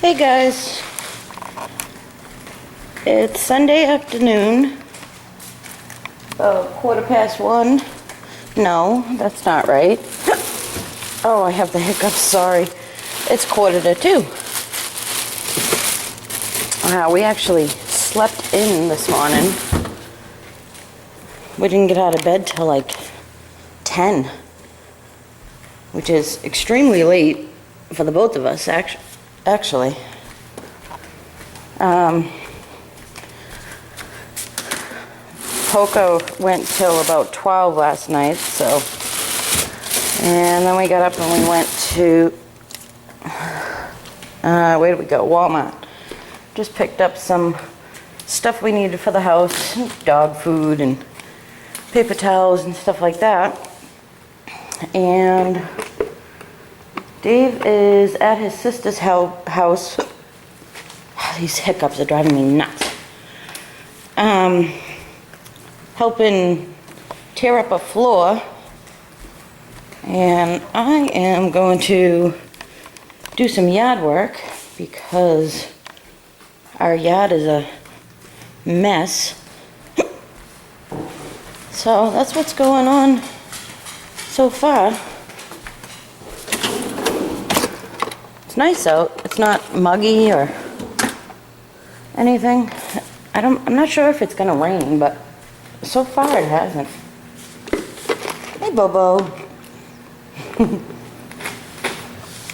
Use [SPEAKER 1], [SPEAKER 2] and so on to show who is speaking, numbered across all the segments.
[SPEAKER 1] Hey guys, it's Sunday afternoon, about 1:15. No, that's not right. Oh, I have the hiccups, sorry. It's 1:45. We actually slept in this morning. We didn't get out of bed till like 10, which is extremely late for the both of us, actually. Poco went till about 12 last night, so, and then we got up and we went to, where did we go? Walmart. Just picked up some stuff we needed for the house, dog food and paper towels and stuff like that. And Dave is at his sister's house. These hiccups are driving me nuts. Helping tear up a floor. And I am going to do some yard work because our yard is a mess. So that's what's going on so far. It's nice out. It's not muggy or anything. I'm not sure if it's gonna rain, but so far it hasn't. Hey, Bobo.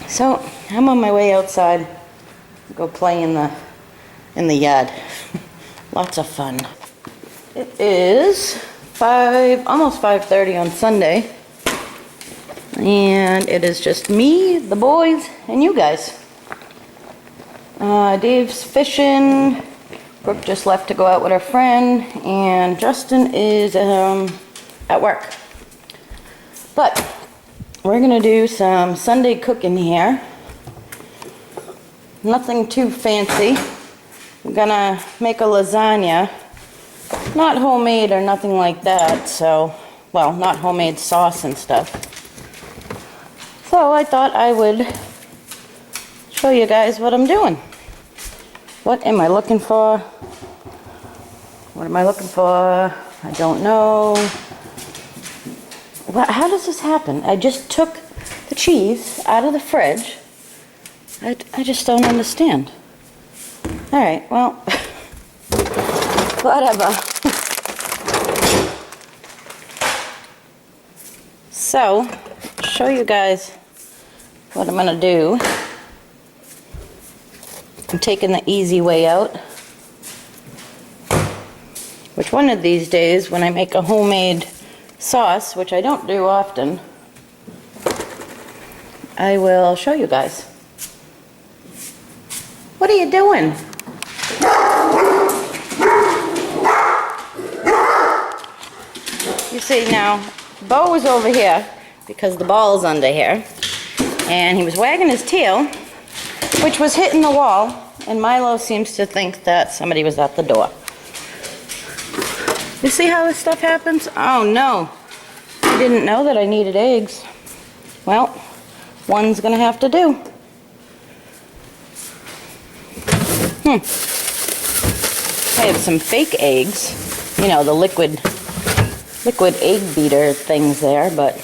[SPEAKER 1] So I'm on my way outside to go play in the yard. Lots of fun. It is almost 5:30 on Sunday, and it is just me, the boys, and you guys. Dave's fishing. Brooke just left to go out with her friend, and Justin is at work. But we're gonna do some Sunday cooking here. Nothing too fancy. We're gonna make a lasagna. Not homemade or nothing like that, so, well, not homemade sauce and stuff. So I thought I would show you guys what I'm doing. What am I looking for? What am I looking for? I don't know. How does this happen? I just took the cheese out of the fridge. I just don't understand. All right, well, whatever. So, show you guys what I'm gonna do. I'm taking the easy way out. Which one of these days, when I make a homemade sauce, which I don't do often, I will show you guys. What are you doing? You see now, Bo was over here because the ball's under here, and he was wagging his tail, which was hitting the wall, and Milo seems to think that somebody was at the door. You see how this stuff happens? Oh no, I didn't know that I needed eggs. Well, one's gonna have to do. I have some fake eggs, you know, the liquid egg beater things there, but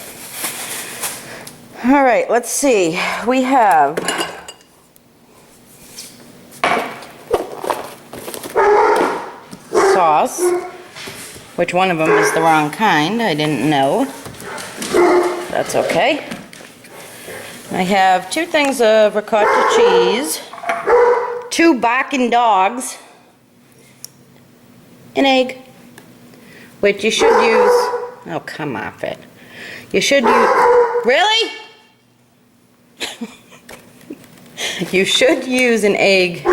[SPEAKER 1] all right, let's see. We have sauce, which one of them is the wrong kind. I didn't know. That's okay. I have 2 things of ricotta cheese, 2 barking dogs, an egg, which you should use. Oh, come off it. You should use. Really? You should use an egg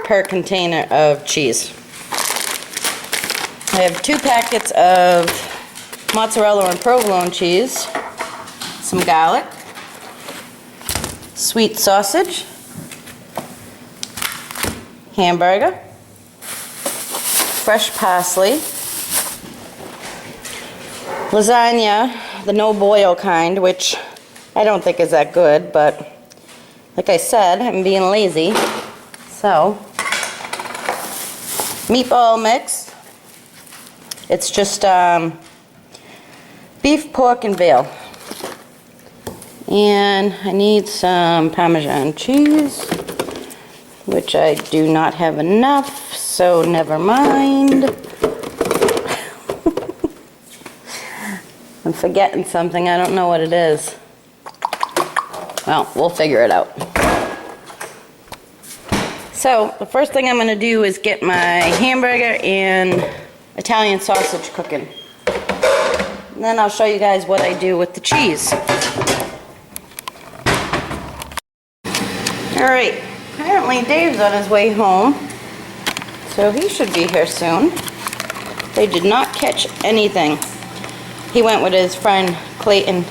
[SPEAKER 1] per container of cheese. I have 2 packets of mozzarella and provolone cheese, some garlic, sweet sausage, hamburger, fresh parsley, lasagna, the no boil kind, which I don't think is that good, but like I said, I'm being lazy. So, meatball mix. It's just beef, pork, and veal. And I need some Parmesan cheese, which I do not have enough, so never mind. I'm forgetting something. I don't know what it is. Well, we'll figure it out. So, the first thing I'm going to do is get my hamburger and Italian sausage cooking. And then I'll show you guys what I do with the cheese. Alright, apparently Dave's on his way home, so he should be here soon. They did not catch anything. He went with his friend Clayton,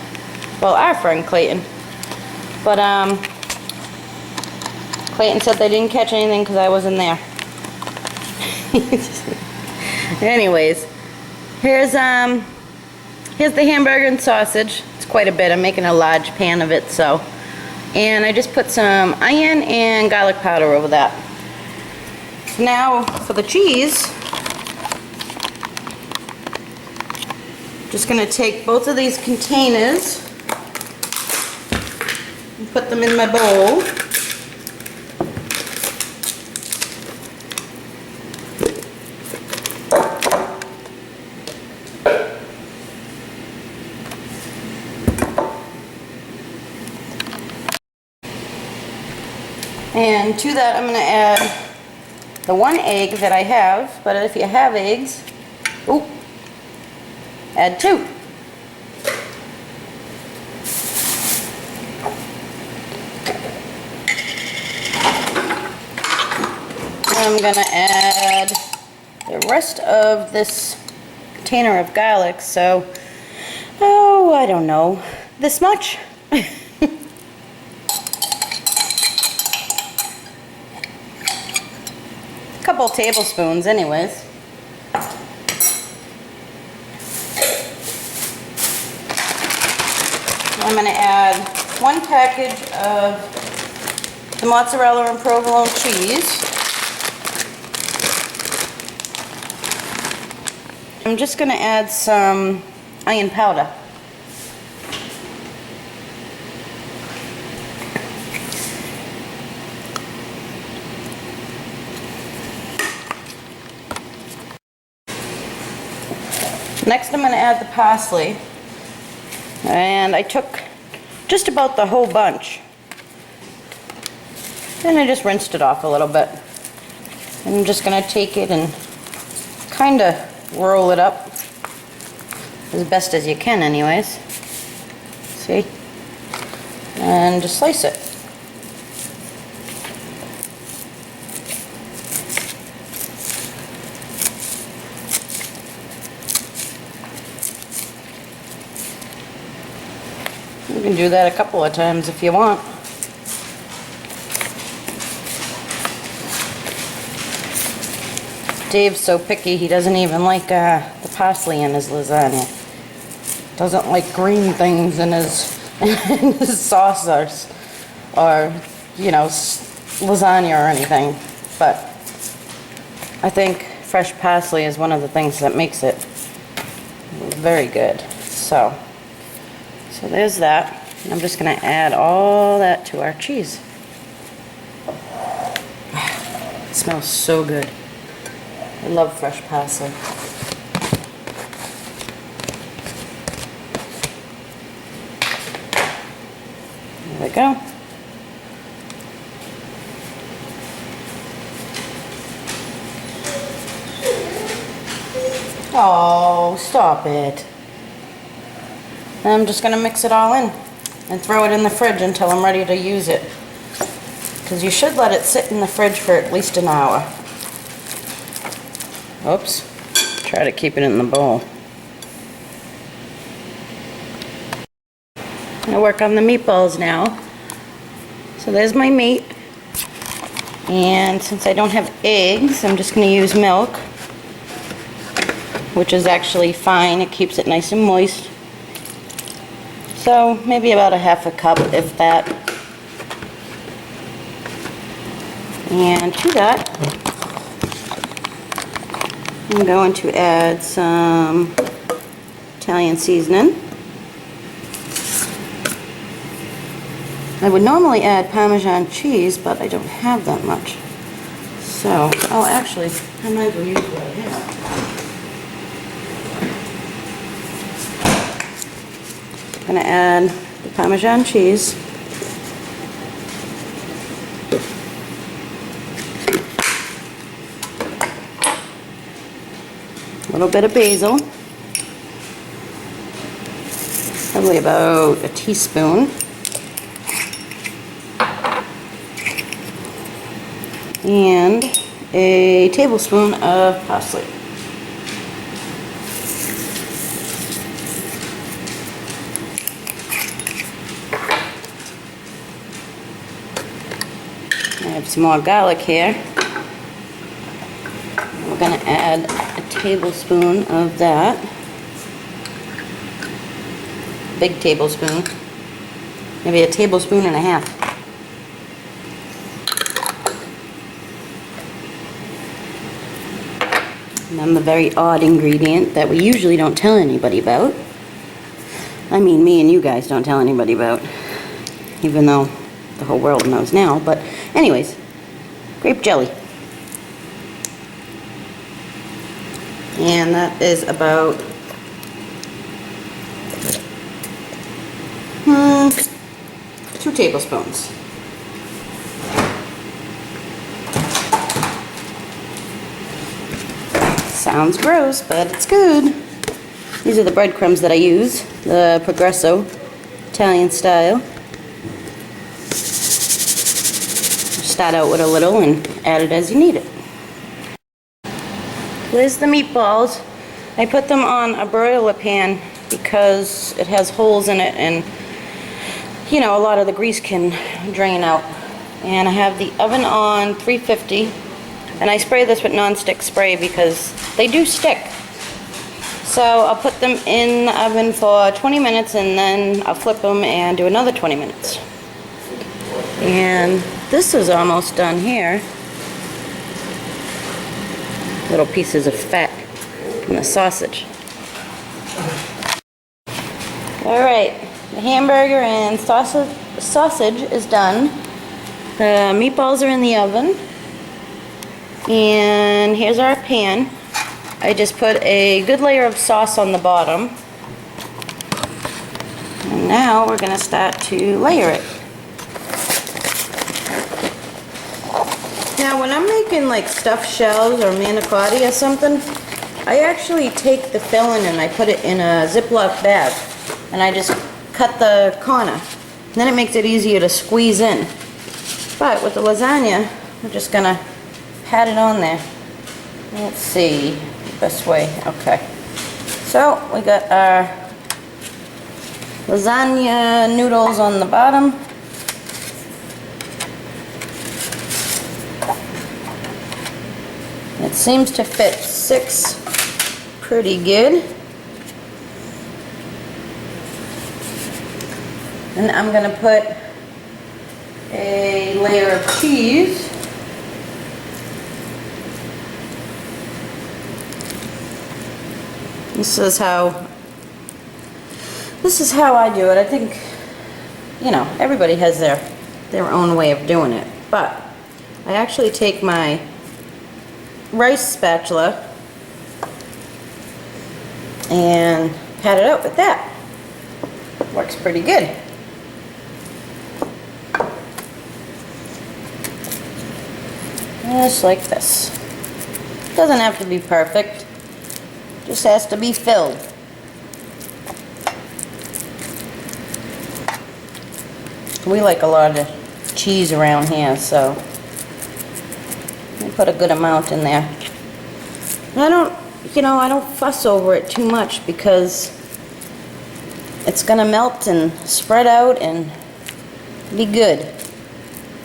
[SPEAKER 1] well, our friend Clayton, but Clayton said they didn't catch anything because I wasn't there. Anyways, here's the hamburger and sausage. It's quite a bit. I'm making a large pan of it, so. And I just put some onion and garlic powder over that. Now for the cheese, just going to take both of these containers and put them in my bowl. And to that I'm going to add the 1 egg that I have, but if you have eggs, add 2. I'm going to add the rest of this container of garlic, so, I don't know, this much? Couple tablespoons anyways. I'm going to add 1 package of the mozzarella and provolone cheese. I'm just going to add some onion powder. Next I'm going to add the parsley, and I took just about the whole bunch, and I just rinsed it off a little bit. And I'm just going to take it and kind of roll it up as best as you can anyways. See? And just slice it. You can do that a couple of times if you want. Dave's so picky he doesn't even like the parsley in his lasagna. Doesn't like green things in his, in his sauce or you know, lasagna or anything. But I think fresh parsley is one of the things that makes it very good. So there's that. I'm just going to add all that to our cheese. It smells so good. I love fresh parsley. There we go. Oh, stop it. And I'm just going to mix it all in and throw it in the fridge until I'm ready to use it. Because you should let it sit in the fridge for at least an hour. Oops. Try to keep it in the bowl. I'm going to work on the meatballs now. So there's my meat. And since I don't have eggs, I'm just going to use milk, which is actually fine. It keeps it nice and moist. So maybe about a half a cup, if that. And to that, I'm going to add some Italian seasoning. I would normally add Parmesan cheese, but I don't have that much. So, oh actually, I might as well use what I have. I'm going to add the Parmesan cheese. A little bit of basil. Probably about a teaspoon. And a tablespoon of parsley. I have some more garlic here. We're going to add a tablespoon of that. Big tablespoon. Maybe a tablespoon and a half. And then the very odd ingredient that we usually don't tell anybody about. I mean, me and you guys don't tell anybody about, even though the whole world knows now. But anyways, grape jelly. And that is about 2 tablespoons. Sounds gross, but it's good. These are the breadcrumbs that I use, the Progresso Italian style. Start out with a little and add it as you need it. Here's the meatballs. I put them on a broiler pan because it has holes in it and, you know, a lot of the grease can drain out. And I have the oven on 350. And I spray this with non-stick spray because they do stick. So I'll put them in the oven for 20 minutes and then I'll flip them and do another 20 minutes. And this is almost done here. Little pieces of fat from the sausage. Alright, the hamburger and sausage is done. The meatballs are in the oven. And here's our pan. I just put a good layer of sauce on the bottom. And now we're going to start to layer it. Now when I'm making like stuffed shells or manicotti or something, I actually take the filling and I put it in a Ziploc bag. And I just cut the corner. And then it makes it easier to squeeze in. But with the lasagna, we're just going to pat it on there. Let's see, best way, okay. So we got our lasagna noodles on the bottom. It seems to fit 6 pretty good. And I'm going to put a layer of cheese. This is how I do it. I think, you know, everybody has their own way of doing it. But I actually take my rice spatula and pat it out with that. Works pretty good. Just like this. Doesn't have to be perfect. Just has to be filled. We like a lot of cheese around here, so I put a good amount in there. And I don't fuss over it too much because it's gonna melt and spread out and be good.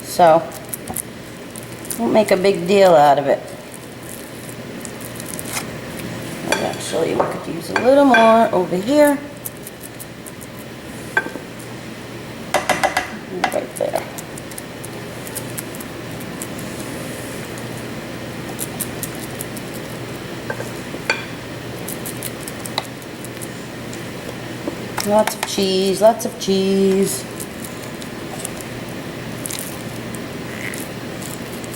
[SPEAKER 1] So don't make a big deal out of it. Actually, we could use a little more over here. Right there. Lots of cheese, lots of cheese.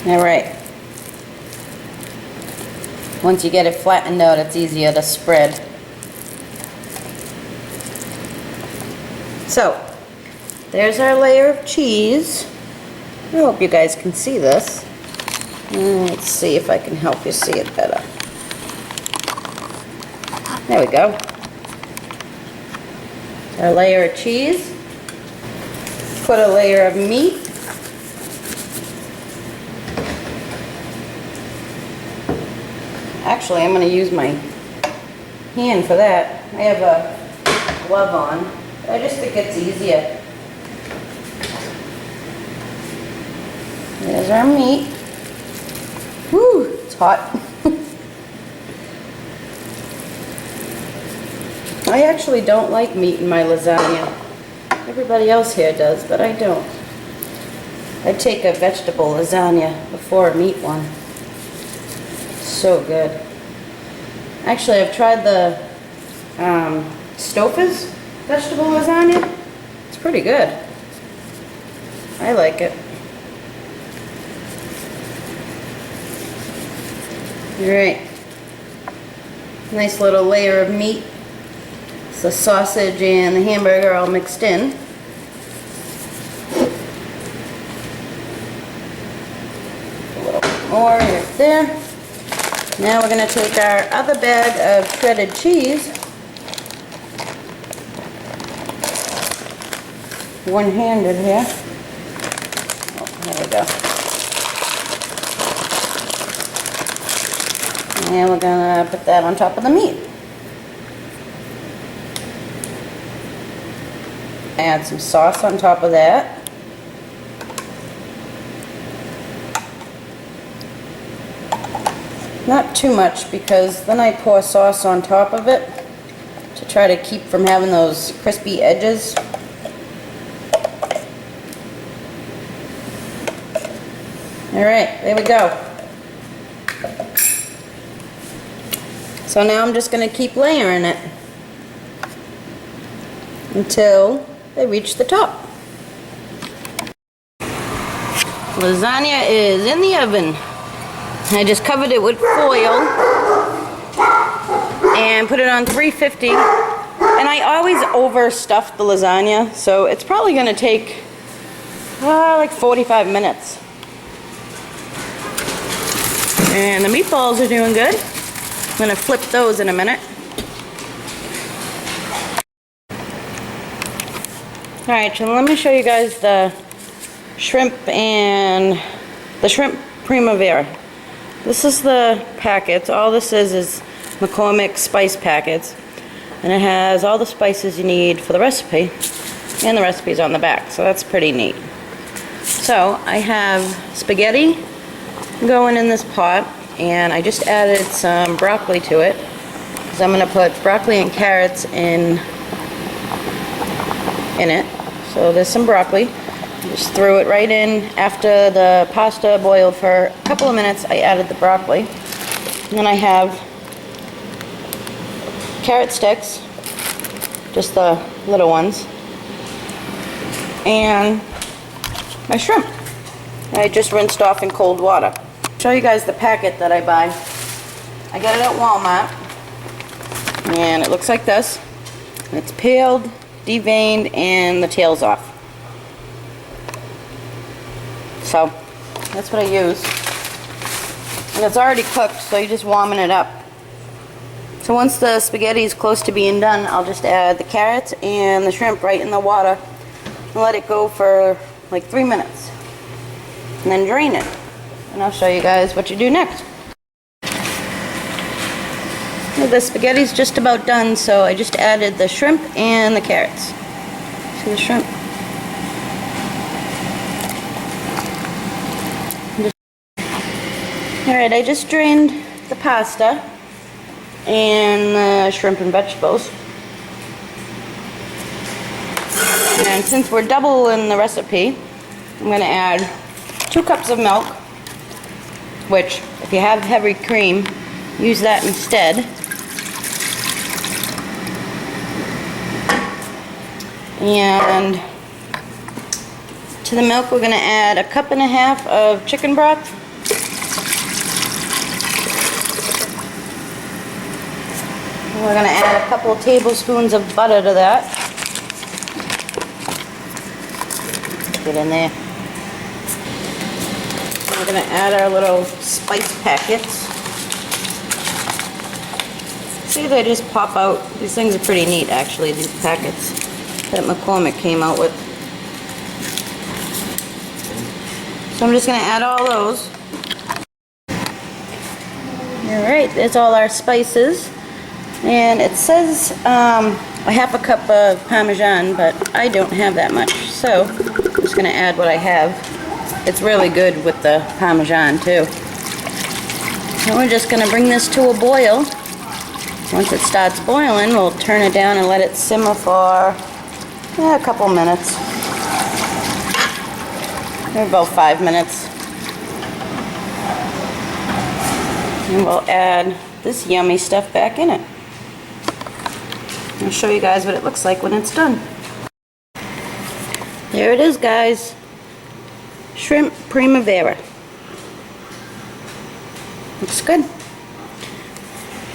[SPEAKER 1] All right. Once you get it flattened out, it's easier to spread. So, there's our layer of cheese. I hope you guys can see this. Let's see if I can help you see it better. There we go. Our layer of cheese. Put a layer of meat. Actually, I'm going to use my hand for that. I have a glove on. I just think it's easier. There's our meat. Whew, it's hot. I actually don't like meat in my lasagna. Everybody else here does, but I don't. I take a vegetable lasagna before a meat one. So good. Actually, I've tried the Stouffer's vegetable lasagna. It's pretty good. I like it. Alright. Nice little layer of meat. It's the sausage and the hamburger all mixed in. A little bit more right there. Now we're going to take our other bag of shredded cheese. One-handed here. Oh, there we go. And we're going to put that on top of the meat. Add some sauce on top of that. Not too much, because then I pour sauce on top of it to try to keep from having those crispy edges. Alright, there we go. So now I'm just going to keep layering it until they reach the top. Lasagna is in the oven. I just covered it with foil and put it on 350. And I always overstuff the lasagna, so it's probably going to take like 45 minutes. And the meatballs are doing good. I'm going to flip those in a minute. Alright, so let me show you guys the shrimp and the shrimp Primavera. This is the packets. All this is McCormick spice packets. And it has all the spices you need for the recipe. And the recipe's on the back, so that's pretty neat. So, I have spaghetti going in this pot. And I just added some broccoli to it. Because I'm going to put broccoli and carrots in it. So there's some broccoli. Just threw it right in. After the pasta boiled for a couple of minutes, I added the broccoli. And then I have carrot sticks, just the little ones, and my shrimp. I just rinsed off in cold water. Show you guys the packet that I buy. I got it at Walmart, and it looks like this. It's peeled, deveined, and the tail's off. So that's what I use, and it's already cooked, so you're just warming it up. So once the spaghetti is close to being done, I'll just add the carrots and the shrimp right in the water and let it go for like 3 minutes, and then drain it. And I'll show you guys what you do next. The spaghetti's just about done, so I just added the shrimp and the carrots. See the shrimp? Alright, I just drained the pasta and the shrimp and vegetables. And since we're doubling the recipe, I'm going to add 2 cups of milk, which, if you have heavy cream, use that instead. And to the milk, we're going to add 1.5 cups of chicken broth. And we're going to add a couple of tablespoons of butter to that. Get in there. And we're going to add our little spice packets. See, they just pop out. These things are pretty neat, actually, these packets that McCormick came out with. So I'm just going to add all those. Alright, there's all our spices. And it says 1/2 cup of Parmesan, but I don't have that much. So I'm just going to add what I have. It's really good with the Parmesan too. And we're just going to bring this to a boil. Once it starts boiling, we'll turn it down and let it simmer for a couple minutes. Maybe about 5 minutes. And we'll add this yummy stuff back in it. I'll show you guys what it looks like when it's done. There it is, guys. Shrimp Primavera. Looks good.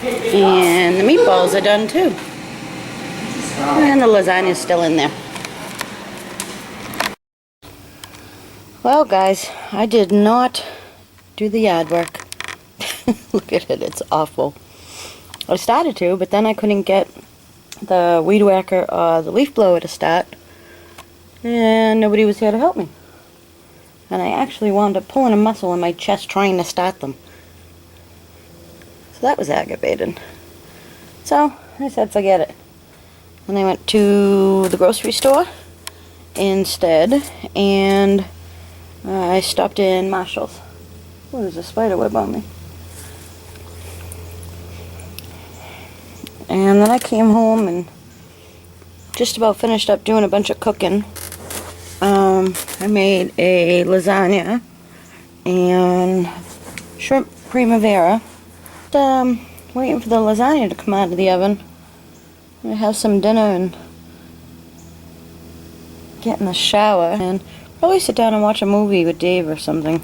[SPEAKER 1] And the meatballs are done too. And the lasagna's still in there. Well, guys, I did not do the yard work. Look at it, it's awful. I started to, but then I couldn't get the weed whacker or the leaf blower to start. And nobody was here to help me. And I actually wound up pulling a muscle in my chest trying to start them. So that was aggravating. So I said forget it. And I went to the grocery store instead, and I stopped in Marshall's. Oh, there's a spider web on me. And then I came home and just about finished up doing a bunch of cooking. I made a lasagna and shrimp primavera. Waiting for the lasagna to come out of the oven. I'm gonna have some dinner and get in the shower and probably sit down and watch a movie with Dave or something.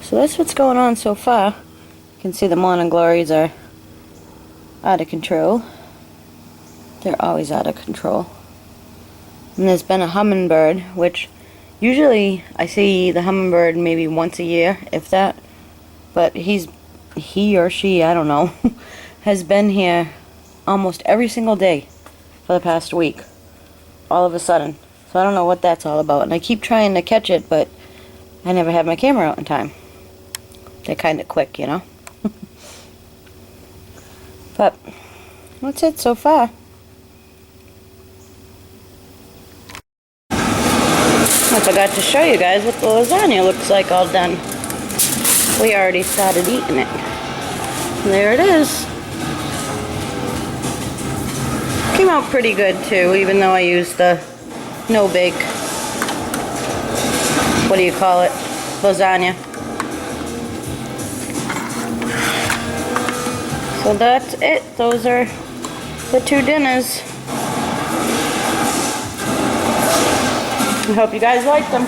[SPEAKER 1] So that's what's going on so far. You can see the morning glories are out of control. They're always out of control. And there's been a hummingbird, which usually I see the hummingbird maybe once a year, if that. But he or she, I don't know, has been here almost every single day for the past week. All of a sudden. So I don't know what that's all about. And I keep trying to catch it, but I never have my camera out in time. They're kind of quick, you know. But that's it so far. I forgot to show you guys what the lasagna looks like all done. We already started eating it. And there it is. Came out pretty good too, even though I used the no-bake, what do you call it, lasagna. So that's it. Those are the two dinners. I hope you guys like them.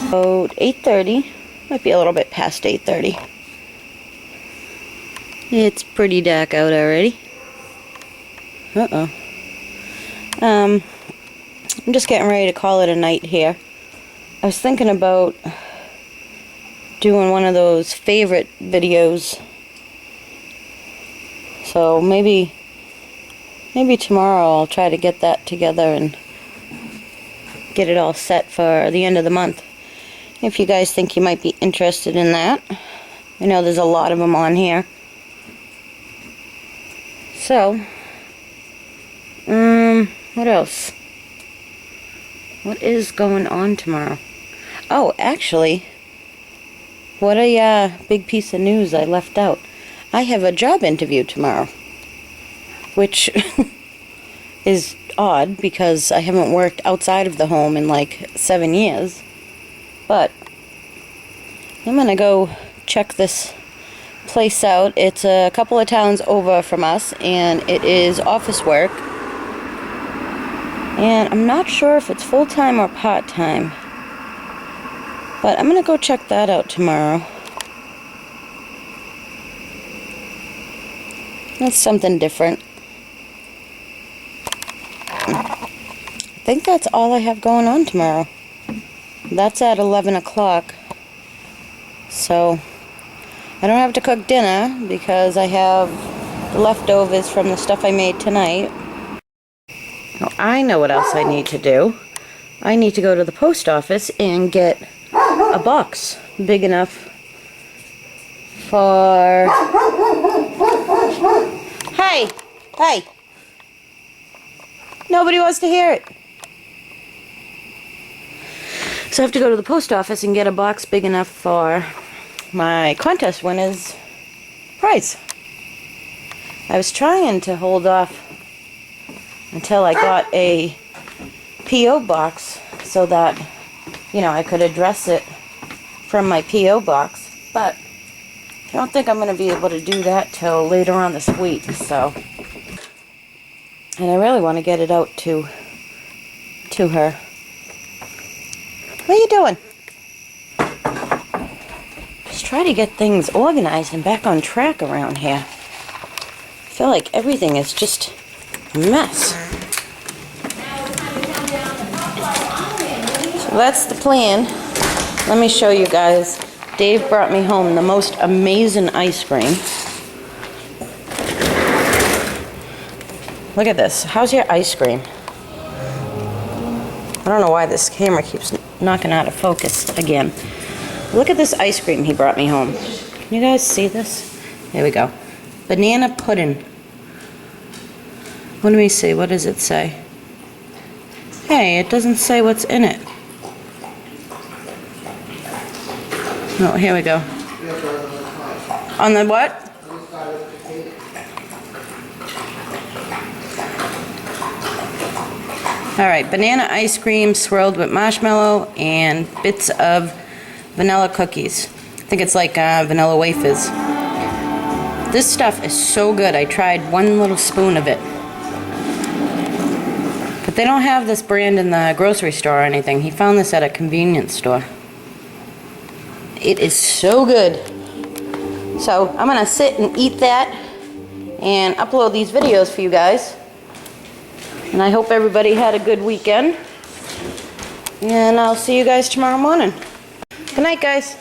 [SPEAKER 1] About 8:30. Might be a little bit past 8:30. It's pretty dark out already. Uh-oh. I'm just getting ready to call it a night here. I was thinking about doing one of those favorite videos. So maybe tomorrow I'll try to get that together and get it all set for the end of the month. If you guys think you might be interested in that. I know there's a lot of them on here. So, what else? What is going on tomorrow? Oh, actually, what a big piece of news I left out. I have a job interview tomorrow, which is odd because I haven't worked outside of the home in like 7 years. But I'm gonna go check this place out. It's a couple of towns over from us, and it is office work. And I'm not sure if it's full-time or part-time. But I'm going to go check that out tomorrow. That's something different. I think that's all I have going on tomorrow. That's at 11 o'clock. So I don't have to cook dinner because I have the leftovers from the stuff I made tonight. Now I know what else I need to do. I need to go to the post office and get a box big enough for... Hey! Hey! Nobody wants to hear it. So I have to go to the post office and get a box big enough for my contest winner's prize. I was trying to hold off until I got a P.O. box so that, you know, I could address it from my P.O. box, but I don't think I'm going to be able to do that till later on this week, so. And I really want to get it out to her. What are you doing? Just try to get things organized and back on track around here. I feel like everything is just a mess. So that's the plan. Let me show you guys. Dave brought me home the most amazing ice cream. Look at this. How's your ice cream? I don't know why this camera keeps knocking out of focus again. Look at this ice cream he brought me home. Can you guys see this? There we go. Banana pudding. Let me see. What does it say? Hey, it doesn't say what's in it. Oh, here we go. On the what? Alright, banana ice cream swirled with marshmallow and bits of vanilla cookies. I think it's like vanilla wafers. This stuff is so good. I tried one little spoon of it. But they don't have this brand in the grocery store or anything. He found this at a convenience store. It is so good. So I'm going to sit and eat that and upload these videos for you guys. And I hope everybody had a good weekend. And I'll see you guys tomorrow morning. Good night, guys.